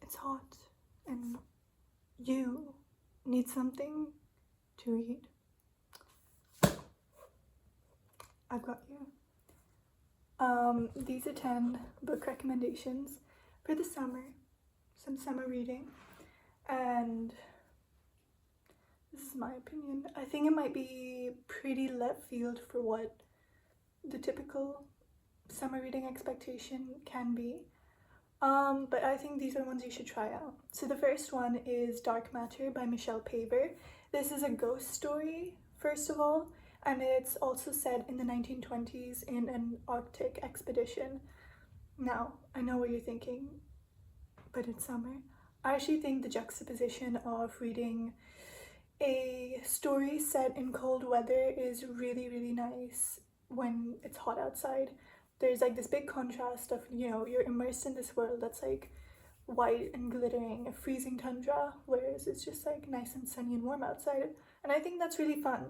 it's hot and you need something to read, I've got you. These are 10 book recommendations for the summer, some summer reading, and this is my opinion. I think it might be pretty left field for what the typical summer reading expectation can be, but I think these are ones you should try out. So the first one is Dark Matter by Michelle Paver. This is a ghost story, first of all, and it's also set in the 1920s in an Arctic expedition. Now, I know what you're thinking, but it's summer. I actually think the juxtaposition of reading a story set in cold weather is really, really nice when it's hot outside. There's like this big contrast of, you know, you're immersed in this world that's like white and glittering, a freezing tundra, whereas it's just like nice and sunny and warm outside. And I think that's really fun.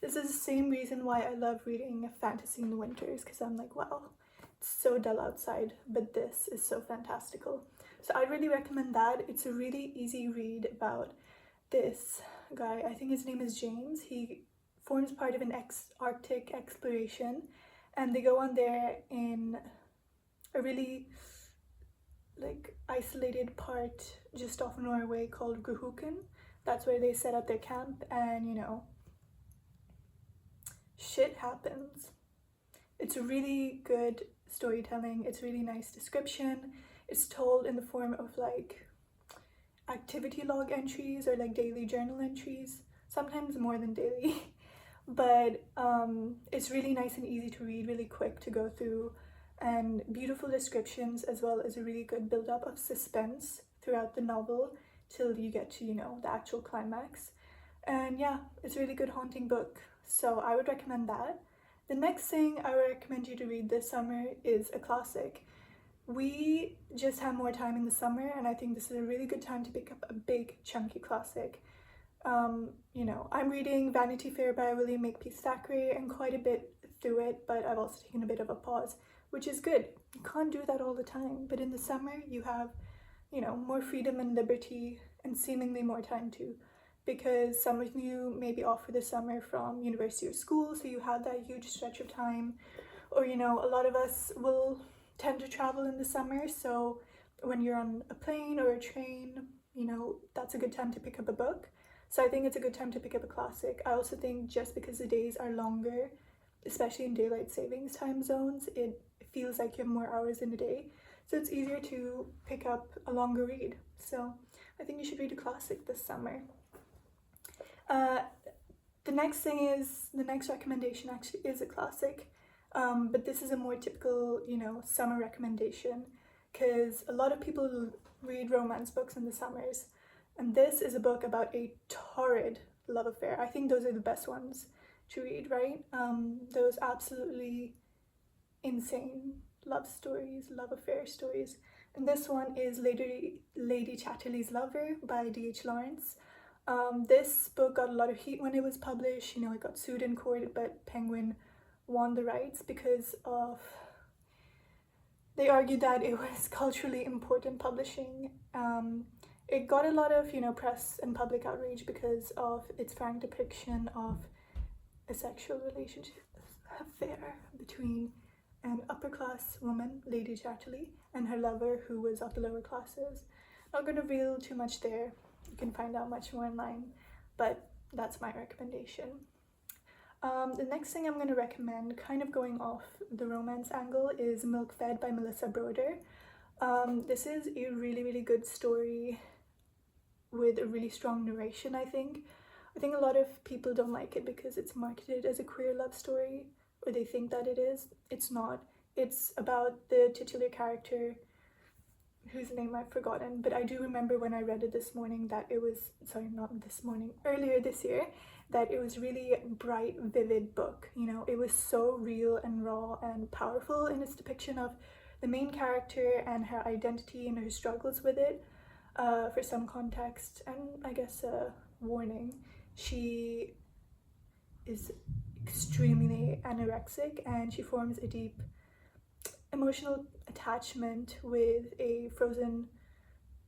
This is the same reason why I love reading fantasy in the winters, because I'm like, wow, it's so dull outside, but this is so fantastical. So I really recommend that. It's a really easy read about this guy. I think his name is James. He forms part of an Arctic exploration, and they go on there in a really like isolated part just off Norway called Gruhuken. That's where they set up their camp, and you know, shit happens. It's a really good storytelling. It's really nice description. It's told in the form of like activity log entries or like daily journal entries, sometimes more than daily. But it's really nice and easy to read, really quick to go through, and beautiful descriptions, as well as a really good build-up of suspense throughout the novel till you get to, you know, the actual climax. And yeah, it's a really good haunting book, so I would recommend that. The next thing I would recommend you to read this summer is a classic. We just have more time in the summer, and I think this is a really good time to pick up a big chunky classic. You know, I'm reading Vanity Fair by Makepeace Thackeray and quite a bit through it, but I've also taken a bit of a pause, which is good. You can't do that all the time, but in the summer you have, you know, more freedom and liberty and seemingly more time too, because some of you may be off for the summer from university or school, so you have that huge stretch of time. Or, you know, a lot of us will tend to travel in the summer, so when you're on a plane or a train, you know, that's a good time to pick up a book. So I think it's a good time to pick up a classic. I also think just because the days are longer, especially in daylight savings time zones, it feels like you have more hours in a day, so it's easier to pick up a longer read. So I think you should read a classic this summer. The next recommendation actually is a classic, but this is a more typical, you know, summer recommendation, because a lot of people read romance books in the summers, and this is a book about a torrid love affair. I think those are the best ones to read, right? Those absolutely insane love stories, love affair stories. And this one is Lady Chatterley's Lover by D.H. Lawrence. This book got a lot of heat when it was published. You know, it got sued in court, but Penguin won the rights because of, they argued that it was culturally important publishing. It got a lot of, you know, press and public outrage because of its frank depiction of a sexual relationship affair between an upper class woman, Lady Chatterley, and her lover, who was of the lower classes. Not going to reveal too much there. You can find out much more online, but that's my recommendation. The next thing I'm going to recommend, kind of going off the romance angle, is Milk Fed by Melissa Broder. This is a really, really good story with a really strong narration, I think. I think a lot of people don't like it because it's marketed as a queer love story, or they think that it is. It's not. It's about the titular character, whose name I've forgotten, but I do remember when I read it this morning that it was, sorry, not this morning, earlier this year, that it was really a bright, vivid book. You know, it was so real and raw and powerful in its depiction of the main character and her identity and her struggles with it. For some context, and I guess a warning, she is extremely anorexic and she forms a deep emotional attachment with a frozen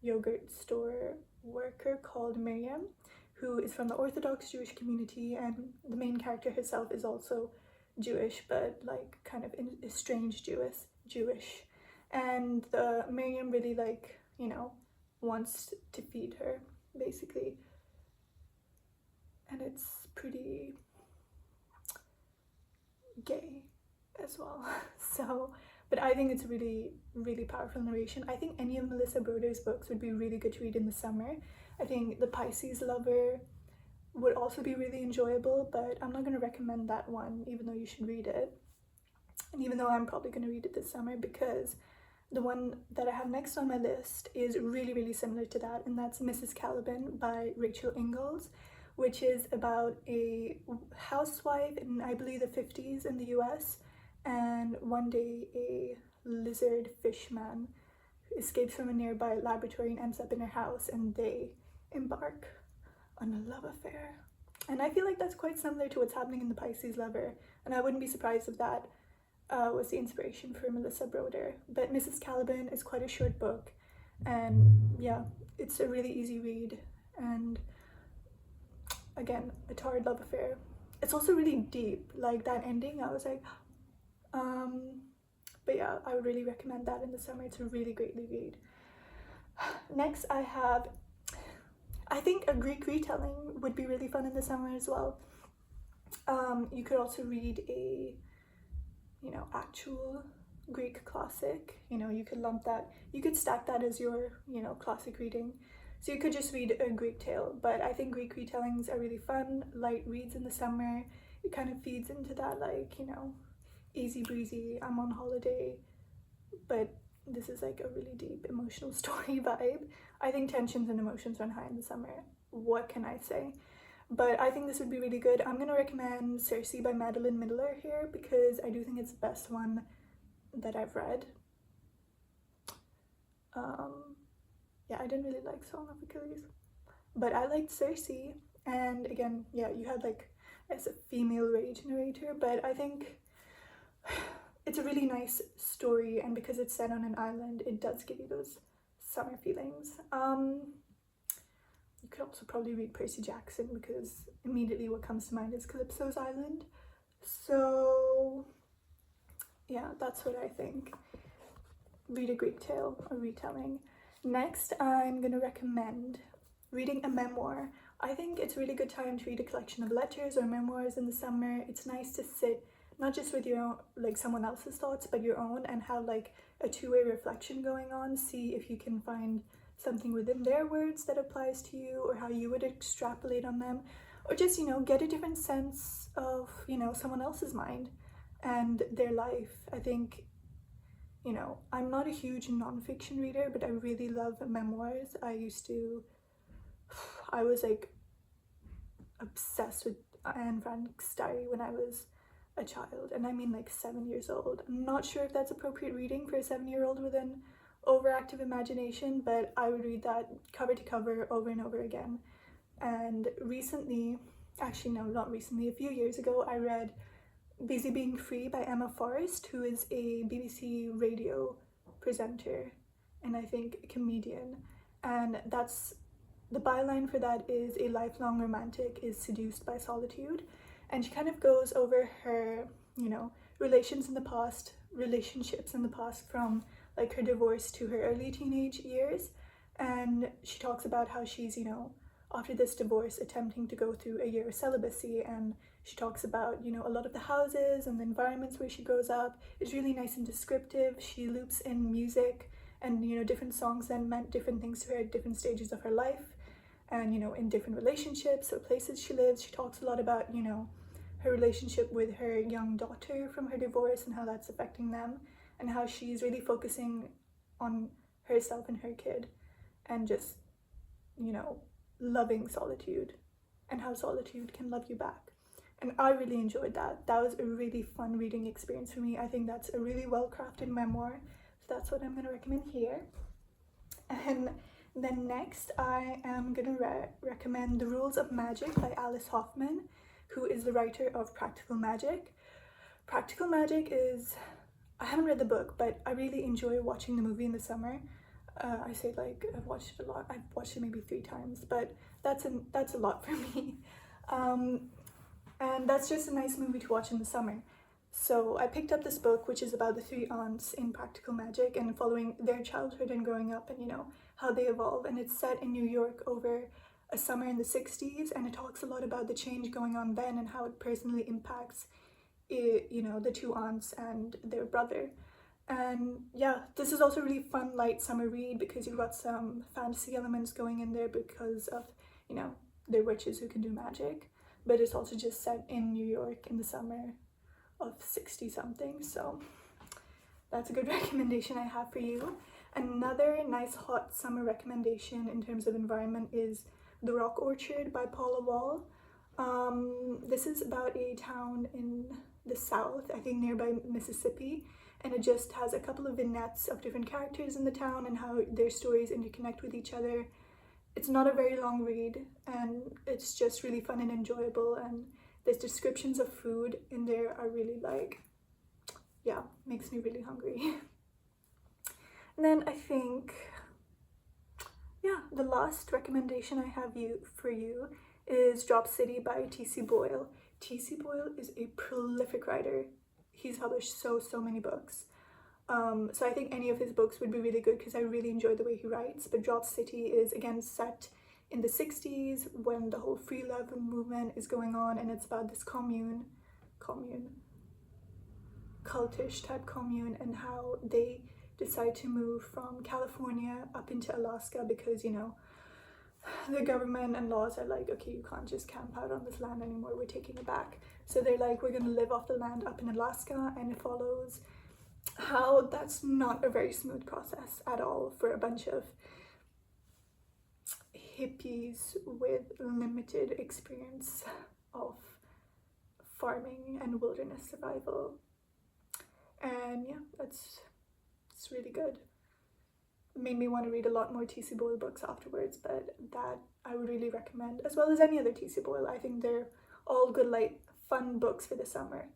yogurt store worker called Miriam, who is from the Orthodox Jewish community, and the main character herself is also Jewish, but like kind of estranged Jewish. And Miriam really like, you know, wants to feed her basically, and it's pretty gay as well. So, but I think it's really, really powerful narration. I think any of Melissa Broder's books would be really good to read in the summer. I think The Pisces Lover would also be really enjoyable, but I'm not going to recommend that one, even though you should read it. And even though I'm probably going to read it this summer, because the one that I have next on my list is really, really similar to that, and that's Mrs. Caliban by Rachel Ingalls, which is about a housewife in, I believe, the 50s in the US, and one day a lizard fish man escapes from a nearby laboratory and ends up in her house, and they embark on a love affair. And I feel like that's quite similar to what's happening in The Pisces Lover, and I wouldn't be surprised if that was the inspiration for Melissa Broder. But Mrs. Caliban is quite a short book, and yeah, it's a really easy read, and again, a torrid love affair. It's also really deep, like that ending, I was like, but yeah, I would really recommend that in the summer. It's a really greatly read. Next I think a Greek retelling would be really fun in the summer as well. You could also read a, you know, actual Greek classic. You know, you could lump that, you could stack that as your, you know, classic reading. So you could just read a Greek tale, but I think Greek retellings are really fun, light reads in the summer. It kind of feeds into that, like, you know, easy breezy, I'm on holiday, but this is like a really deep emotional story vibe. I think tensions and emotions run high in the summer. What can I say? But I think this would be really good. I'm gonna recommend Circe by Madeline Miller here, because I do think it's the best one that I've read. Yeah, I didn't really like Song of Achilles, but I liked Circe. And again, yeah, you had like as a female rage narrator, but I think it's a really nice story, and because it's set on an island, it does give you those summer feelings. You could also probably read Percy Jackson, because immediately what comes to mind is Calypso's Island. So yeah, that's what I think. Read a Greek tale or retelling. Next, I'm gonna recommend reading a memoir. I think it's a really good time to read a collection of letters or memoirs in the summer. It's nice to sit not just with your own, like someone else's thoughts, but your own, and have like a two-way reflection going on. See if you can find something within their words that applies to you, or how you would extrapolate on them, or just, you know, get a different sense of, you know, someone else's mind and their life. I think, you know, I'm not a huge nonfiction reader, but I really love memoirs. I was like obsessed with Anne Frank's diary when I was a child, and I mean like 7 years old. I'm not sure if that's appropriate reading for a 7-year-old with an overactive imagination, but I would read that cover to cover over and over again. And recently, actually no, not recently, a few years ago, I read Busy Being Free by Emma Forrest, who is a BBC radio presenter and I think a comedian, and that's the byline for that is a lifelong romantic is seduced by solitude. And she kind of goes over her, you know, relationships in the past, from like her divorce to her early teenage years. And she talks about how she's, you know, after this divorce attempting to go through a year of celibacy, and she talks about, you know, a lot of the houses and the environments where she grows up. It's really nice and descriptive. She loops in music and, you know, different songs that meant different things to her at different stages of her life, and, you know, in different relationships or places she lives. She talks a lot about, you know, her relationship with her young daughter from her divorce and how that's affecting them, and how she's really focusing on herself and her kid, and just, you know, loving solitude and how solitude can love you back. And I really enjoyed that. That was a really fun reading experience for me. I think that's a really well-crafted memoir, so that's what I'm going to recommend here. And then next I am going to recommend The Rules of Magic by Alice Hoffman, who is the writer of Practical Magic. Practical Magic is, I haven't read the book, but I really enjoy watching the movie in the summer. I say like I've watched it a lot. I've watched it maybe 3 times, but that's a lot for me. And that's just a nice movie to watch in the summer. So I picked up this book, which is about the 3 aunts in practical magic and following their childhood and growing up, and you know how they evolve. And it's set in New York over a summer in the 60s, and it talks a lot about the change going on then and how it personally impacts you know, the 2 aunts and their brother. And yeah, this is also a really fun light summer read because you've got some fantasy elements going in there because of, you know, they're witches who can do magic, but it's also just set in New York in the summer of 60 something. So that's a good recommendation I have for you. Another nice hot summer recommendation in terms of environment is The Rock Orchard by Paula. This is about a town in the south, I think nearby Mississippi, and it just has a couple of vignettes of different characters in the town and how their stories interconnect with each other. It's not a very long read, and it's just really fun and enjoyable, and there's descriptions of food in there are really like, yeah, makes me really hungry. And then I think, yeah, the last recommendation I have for you is Drop City by T.C. Boyle. T.C. Boyle is a prolific writer. He's published so many books. So I think any of his books would be really good because I really enjoy the way he writes. But Drop City is again set in the 60s when the whole free love movement is going on, and it's about this cultish type commune, and how they decide to move from California up into Alaska because, you know, the government and laws are like, okay, you can't just camp out on this land anymore, we're taking it back. So they're like, we're gonna live off the land up in Alaska, and it follows how that's not a very smooth process at all for a bunch of hippies with limited experience of farming and wilderness survival. And yeah, it's really good. Made me want to read a lot more T.C. Boyle books afterwards, but that I would really recommend, as well as any other T.C. Boyle. I think they're all good, light, fun books for the summer.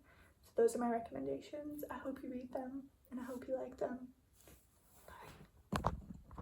So those are my recommendations. I hope you read them, and I hope you like them.